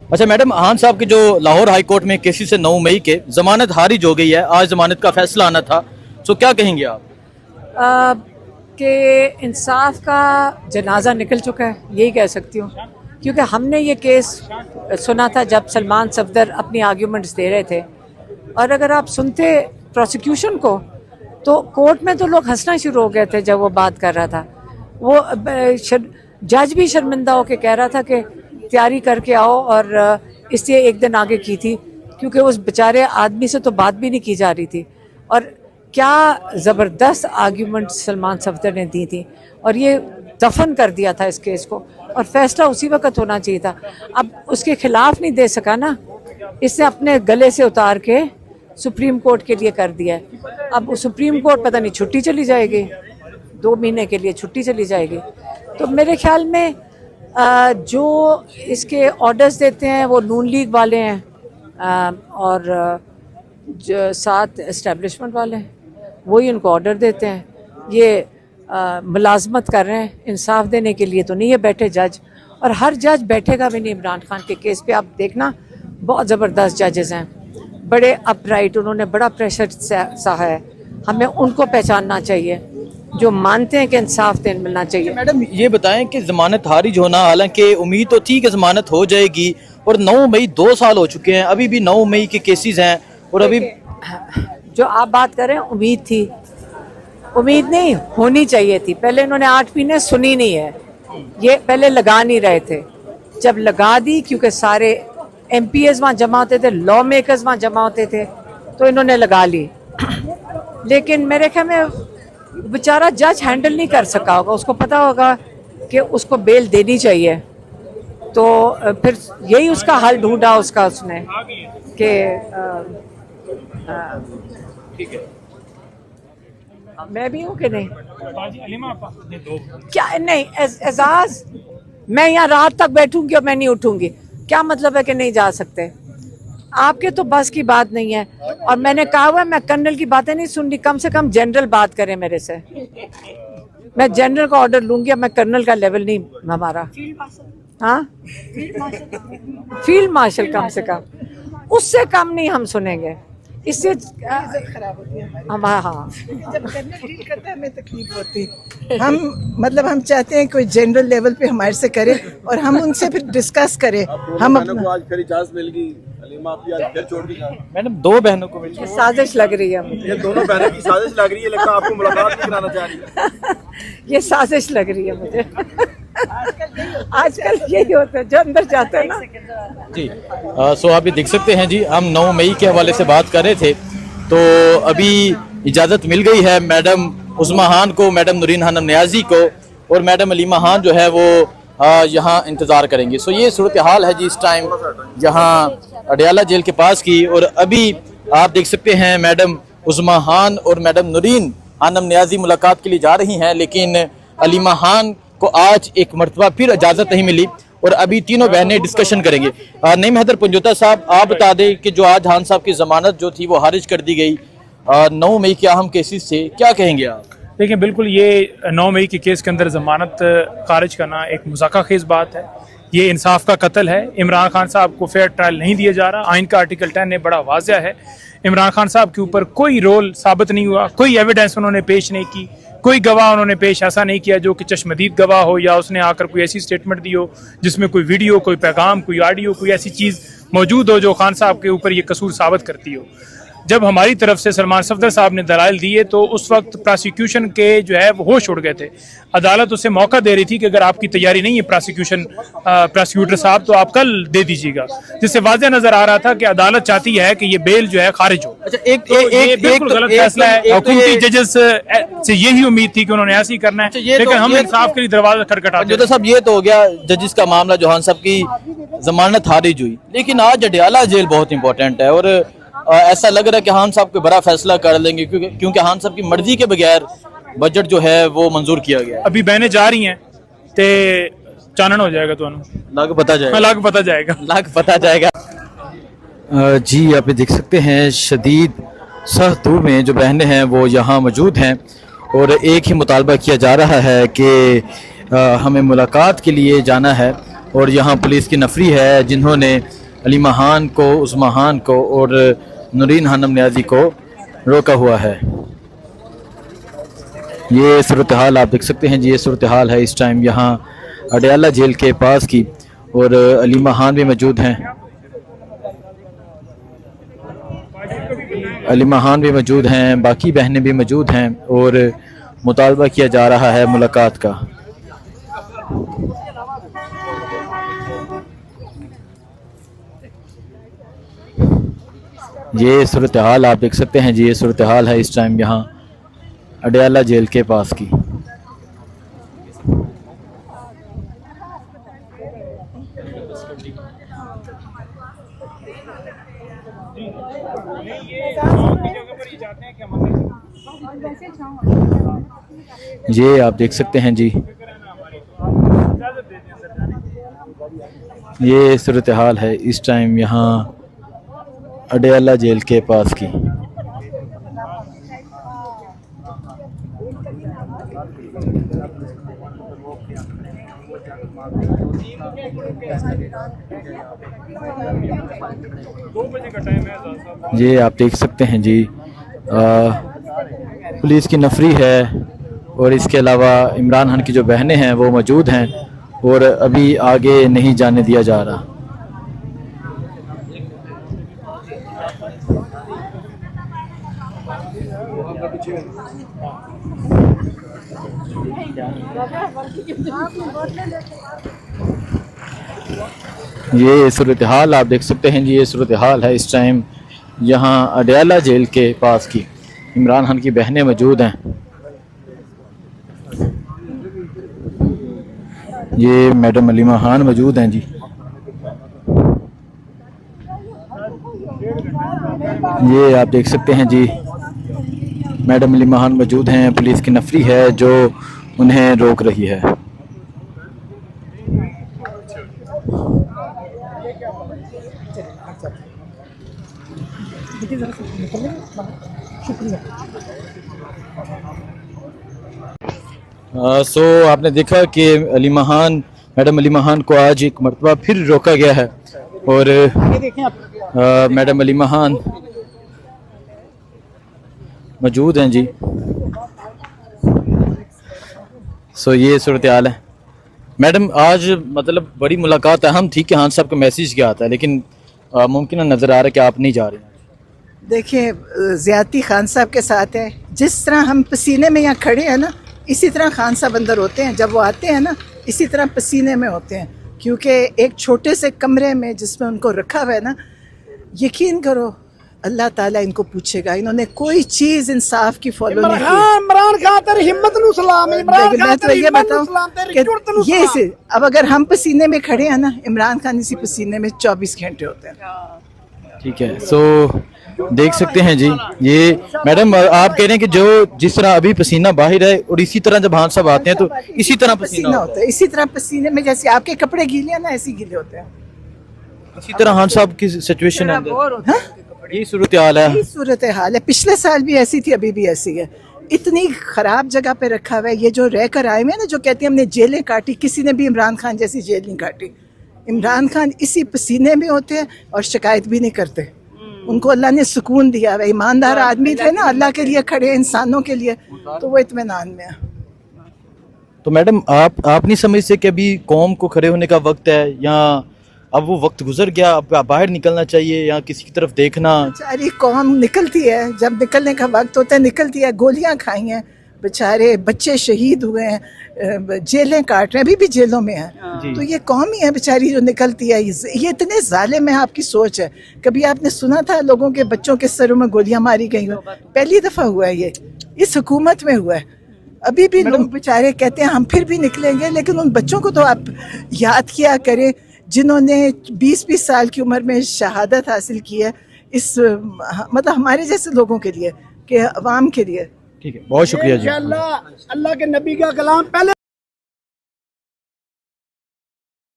अच्छा मैडम, हान साहब की जो लाहौर हाई कोर्ट में केसी से 9 मई के जमानत खारिज हो गई है, आज जमानत का फैसला आना था, तो क्या कहेंगे आप? कि इंसाफ का जनाजा निकल चुका है, यही कह सकती हूँ। क्योंकि हमने ये केस सुना था जब सलमान सफदर अपनी आर्ग्यूमेंट्स दे रहे थे, और अगर आप सुनते प्रोसिक्यूशन को तो कोर्ट में तो लोग हंसना शुरू हो गए थे जब वो बात कर रहा था। वो जज भी शर्मिंदा होकर कह रहा था कि तैयारी करके आओ, और इसलिए एक दिन आगे की थी क्योंकि उस बेचारे आदमी से तो बात भी नहीं की जा रही थी। और क्या ज़बरदस्त आर्ग्यूमेंट सलमान सफदर ने दी थी, और ये दफन कर दिया था इस केस को, और फैसला उसी वक्त होना चाहिए था। अब उसके खिलाफ नहीं दे सका ना, इसने अपने गले से उतार के सुप्रीम कोर्ट के लिए कर दिया है। अब सुप्रीम कोर्ट पता नहीं छुट्टी चली जाएगी, 2 महीने के लिए छुट्टी चली जाएगी। तो मेरे ख्याल में जो इसके ऑर्डर्स देते हैं वो नून लीग वाले हैं, और जो साथ एस्टेब्लिशमेंट वाले हैं वही उनको ऑर्डर देते हैं। ये मुलाजमत कर रहे हैं, इंसाफ देने के लिए तो नहीं है बैठे जज, और हर जज बैठेगा भी नहीं इमरान खान के केस पे। आप देखना बहुत ज़बरदस्त जजेस हैं, बड़े अपराइट, उन्होंने बड़ा प्रेशर सहा है। हमें उनको पहचानना चाहिए जो मानते हैं कि इंसाफ देन मिलना चाहिए। मैडम ये बताएं कि जमानत खारिज होना, हालांकि उम्मीद तो थी कि जमानत हो जाएगी, और 9 मई 2 साल हो चुके हैं, अभी भी 9 मई के केसेस हैं, और अभी जो आप बात करें उम्मीद थी, उम्मीद नहीं होनी चाहिए थी। पहले इन्होंने 8 महीने सुनी नहीं है, ये पहले लगा नहीं रहे थे। जब लगा दी, क्योंकि सारे MPs वहाँ जमा होते थे, लॉ मेकर्स वहाँ जमा होते थे, तो इन्होंने लगा ली। लेकिन मेरे ख्याल में बेचारा जज हैंडल नहीं कर सका होगा, उसको पता होगा कि उसको बेल देनी चाहिए, तो फिर यही उसका हल ढूंढा उसका उसने कि ठीक है, मैं भी हूँ कि नहीं, क्या नहीं एजाज, मैं यहाँ रात तक बैठूंगी और मैं नहीं उठूंगी, क्या मतलब है कि नहीं जा सकते? आपके तो बस की बात नहीं है। और मैंने कहा हुआ मैं कर्नल की बातें नहीं सुन रही, कम से कम जनरल बात करें मेरे से। मैं जनरल का ऑर्डर लूंगी, अब मैं कर्नल का लेवल नहीं हमारा। हाँ, फील्ड मार्शल कम से कम, उससे कम नहीं हम सुनेंगे। इससे खराब होती है हम। हाँ, जब कर्नल डील करता है हमें तकलीफ होती। हम मतलब हम चाहते हैं कोई जनरल लेवल पे हमारे से करे और हम उनसे फिर डिस्कस करें। हम को आज फिर इजाजत मिल गई, हलीमा आप आज फिर छोड़ दी। मैडम 2 बहनों को मिली, साजिश लग रही है मुझे। ये दोनों बहनों की साजिश लग रही है, लगता है आपको मुलाकात नहीं कराना चाह रही है। ये साजिश लग रही है मुझे। आजकल यही होता है, जो अंदर जाता है ना। जी सो आप ये देख सकते हैं जी, हम 9 मई के हवाले से बात कर रहे थे, तो अभी इजाज़त मिल गई है मैडम उस्मा खान को, मैडम नूरीन खानम नियाजी को, और मैडम हलीमा खान जो है वो यहाँ इंतज़ार करेंगे। सो ये सूरत हाल है जी इस टाइम यहाँ अडयाला जेल के पास की। और अभी आप देख सकते हैं मैडम उस्मा खान और मैडम नूरीन खानम नियाजी मुलाकात के लिए जा रही हैं, लेकिन हलीमा खान को आज एक मरतबा फिर इजाज़त नहीं मिली, और अभी तीनों बहनें डिस्कशन करेंगे। नईम हैदर पंजोता साहब, आप बता दें कि जो आज खान साहब की जमानत जो थी वो खारिज कर दी गई 9 मई के अहम केसेस से, क्या कहेंगे आप? देखिए, बिल्कुल ये 9 मई के केस के अंदर ज़मानत खारिज करना एक मज़ाक़ा खेज़ बात है। ये इंसाफ का कत्ल है। इमरान खान साहब को फेयर ट्रायल नहीं दिया जा रहा। आइन का आर्टिकल 10 ने बड़ा वाज़ह है, इमरान खान साहब के ऊपर कोई रोल साबित नहीं हुआ, कोई एविडेंस उन्होंने पेश नहीं की, कोई गवाह उन्होंने पेश ऐसा नहीं किया जो कि चश्मदीद गवाह हो, या उसने आकर कोई ऐसी स्टेटमेंट दी हो जिसमें कोई वीडियो, कोई पैगाम, कोई ऑडियो, कोई ऐसी चीज़ मौजूद हो जो खान साहब के ऊपर ये कसूर साबित करती हो। जब हमारी तरफ से सलमान सफदर साहब ने दलाइल दिए तो उस वक्त प्रोसिक्यूशन के जो है वो होश उड़ गए थे। अदालत उसे मौका दे रही थी कि अगर आपकी तैयारी नहीं है प्रोसिक्यूटर साहब तो आप कल दे दीजिएगा, जिससे वाज़ह नजर आ रहा था कि अदालत चाहती है कि ये बेल जो है खारिज हो। अच्छा, बिल्कुल गलत फैसला है। हुकूमती जजेस से यही उम्मीद थी कि उन्होंने ऐसे ही करना है, लेकिन हम इंसाफ के लिए दरवाजा खटखटाते हैं। साहब ये तो हो गया जजिस का मामला, जो खान साहब की जमानत खारिज हुई, लेकिन आज अडयाला जेल बहुत इंपॉर्टेंट है, और ऐसा लग रहा है कि खान साहब को बड़ा फैसला कर लेंगे, क्योंकि खान साहब की मर्जी के बगैर बजट जो है वो मंजूर किया गया। अभी बहनें जा रही हैं ते चानन हो जाएगा, तो लाग पता जाएगा, लाग पता जाएगा, लाग पता जाएगा। जी आप देख सकते हैं शदीद सख्त धूप में जो बहनें हैं वो यहाँ मौजूद हैं, और एक ही मुतालबा किया जा रहा है कि हमें मुलाकात के लिए जाना है, اور یہاں پولیس کی نفری ہے جنہوں نے علیمہ خان کو، عظمیٰ خان کو اور نورین خانم نیازی کو روکا ہوا ہے۔ یہ صورتحال آپ دیکھ سکتے ہیں جی، یہ صورتحال ہے اس ٹائم یہاں اڈیالہ جیل کے پاس کی، اور علیمہ خان بھی موجود ہیں، علیمہ خان بھی موجود ہیں، باقی بہنیں بھی موجود ہیں، اور مطالبہ کیا جا رہا ہے ملاقات کا۔ یہ صورتحال آپ دیکھ سکتے ہیں جی، یہ صورتحال ہے اس ٹائم یہاں اڈیالہ جیل کے پاس کی۔ یہ آپ دیکھ سکتے ہیں جی، یہ صورتحال ہے اس ٹائم یہاں اڈیالہ جیل کے پاس کی۔ یہ آپ دیکھ سکتے ہیں جی، پولیس کی نفری ہے، اور اس کے علاوہ عمران خان کی جو بہنیں ہیں وہ موجود ہیں، اور ابھی آگے نہیں جانے دیا جا رہا۔ یہ صورتحال آپ دیکھ سکتے ہیں جی، یہ صورتحال ہے اس ٹائم یہاں اڈیالہ جیل کے پاس کی۔ عمران خان کی بہنیں موجود ہیں، یہ میڈم علیمہ خان موجود ہیں جی، یہ آپ دیکھ سکتے ہیں جی، میڈم علیمہ خان موجود ہیں، پولیس کی نفری ہے جو انہیں روک رہی ہے۔ سو آپ نے دیکھا کہ علیمہ خان، میڈم علیمہ خان کو آج ایک مرتبہ پھر روکا گیا ہے، اور میڈم علیمہ خان موجود ہیں جی۔ سو یہ صورتحال ہے میڈم، آج مطلب بڑی ملاقات اہم تھی کہ خان صاحب کا میسیج کیا آتا ہے، لیکن ممکنہ نظر آ رہا ہے کہ آپ نہیں جا رہے ہیں۔ دیکھیں زیادتی خان صاحب کے ساتھ ہے، جس طرح ہم پسینے میں یہاں کھڑے ہیں نا، اسی طرح خان صاحب اندر ہوتے ہیں، جب وہ آتے ہیں نا اسی طرح پسینے میں ہوتے ہیں، کیونکہ ایک چھوٹے سے کمرے میں جس میں ان کو رکھا ہوا ہے نا، یقین کرو اللہ تعالیٰ ان کو پوچھے گا، انہوں نے کوئی چیز انصاف کی فالو نہیں کی۔ عمران خان تیری ہمت نو سلام، عمران خان تیری ہمت نو سلام، تیری جرأت نو یہ سلام۔ اب اگر ہم پسینے میں کھڑے ہیں نا، عمران خان اسی پسینے میں 24 گھنٹے ہوتے ہیں۔ ٹھیک ہے، سو دیکھ سکتے ہیں جی، یہ میڈم آپ کہہ رہے ہیں کہ جو جس طرح ابھی پسینہ باہر ہے، اور اسی طرح جب خان صاحب آتے ہیں تو اسی طرح پسینہ ہوتا ہے، اسی طرح پسینے میں جیسے آپ کے کپڑے گیلے ہیں نا، ایسے گیلے ہوتے ہیں۔ اسی طرح خان صاحب کی سچویشن ہے، ہاں یہی صورتحال ہے۔ یہی صورتحال ہے، پچھلے سال بھی ایسی تھی، ابھی بھی ایسی ہے۔ اتنی خراب جگہ پہ رکھا ہوا ہے، یہ جو رہ کر آئے ہوئے ہیں نا، جو کہتے ہیں ہم نے جیلیں کاٹی، کسی نے بھی عمران خان جیسی جیل نہیں کاٹی۔ عمران خان اسی پسینے میں ہوتے ہیں اور شکایت بھی نہیں کرتے، ان کو اللہ نے سکون دیا ہے، ایماندار آدمی تھے نا، اللہ کے لیے کھڑے، انسانوں کے لیے، تو وہ اطمینان میں ہے۔ تو میڈم آپ نہیں سمجھتے کہ ابھی قوم کو کھڑے ہونے کا وقت ہے، یا اب وہ وقت گزر گیا، اب باہر نکلنا چاہیے یا کسی کی طرف دیکھنا؟ بیچاری قوم نکلتی ہے، جب نکلنے کا وقت ہوتا ہے نکلتی ہے، گولیاں کھائی ہیں، بیچارے بچے شہید ہوئے ہیں، جیلیں کاٹ رہے ہیں، ابھی بھی جیلوں میں ہیں، تو یہ قوم ہی ہے بیچاری جو نکلتی ہے۔ یہ اتنے ظالم ہے، آپ کی سوچ ہے، کبھی آپ نے سنا تھا لوگوں کے بچوں کے سروں میں گولیاں ماری گئی ہیں؟ پہلی دفعہ ہوا ہے یہ، اس حکومت میں ہوا ہے۔ ابھی بھی لوگ بیچارے کہتے ہیں ہم پھر بھی نکلیں گے، لیکن ان بچوں کو تو آپ یاد کیا کریں جنہوں نے 20-20 سال کی عمر میں شہادت حاصل کی ہے، اس مطلب ہمارے جیسے لوگوں کے لیے، کہ عوام کے لیے۔ ٹھیک ہے، بہت شکریہ جی۔ انشاءاللہ اللہ کے نبی کا کلام پہلے